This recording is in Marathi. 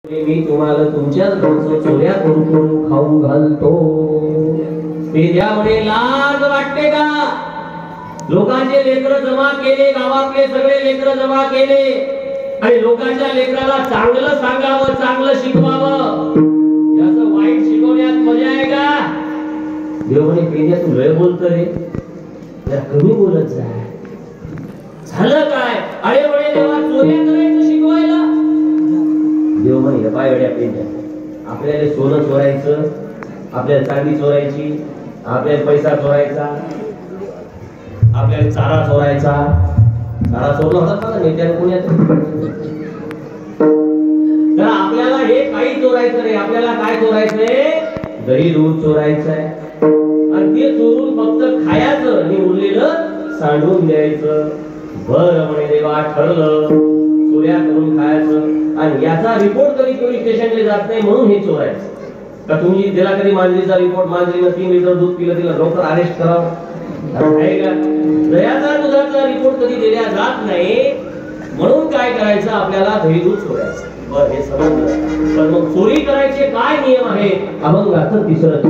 मी तुम्हाला तुमच्याच गावचं चोऱ्या करून खाऊ घालतो. पेद्या म्हणे लाज वाटते का? लोकांचे लेकरं जमा केले, गावातले सगळे लेकरं जमा केले आणि लोकांच्या लेकराला चांगलं सांगावं, चांगलं शिकवावं, याचं वाईट शिकवण्यात मजा आहे का? देव म्हणे पेद्या तू लय बोलतो रे, जरा कमी बोलत जा. झालं काय? अरे म्हणे देवा चोऱ्या करायचं शिकवायला. देव म्हणे पाय वेड्या पेद्या, आपल्याला सोनं चोरायचं, आपल्याला चांदी चोरायची, आपल्याला पैसा चोरायचा, आपल्याला चारा चोरायचा. चारा चोरला होता का नेत्याने पुण्यात? तर आपल्याला हे काही चोरायचं नाही. आपल्याला काय चोरायचंय? दही दूध चोरायचंय आणि ते चोरून फक्त खायचं आणि उरलेलं सांडून द्यायचं. बरं म्हणे देवा ठरलं, चोऱ्या करून खायचं आणि याचा रिपोर्ट कधी पोलीस स्टेशनला जात नाही म्हणून हे चोरायचं. का तुम्ही दिला कधी मांजरीचा रिपोर्ट? मांजरीनं 3 लिटर दूध पिलं, तिला लवकर अरेस्ट करावं आहे का? दह्याचा दुधाचा रिपोर्ट कधी दिला जात नाही म्हणून काय करायचं? आपल्याला दही दूध चोरायचं. बरं हे समजलं. पण मग चोरी करायचे काय नियम आहे? अभंगाचं 3रं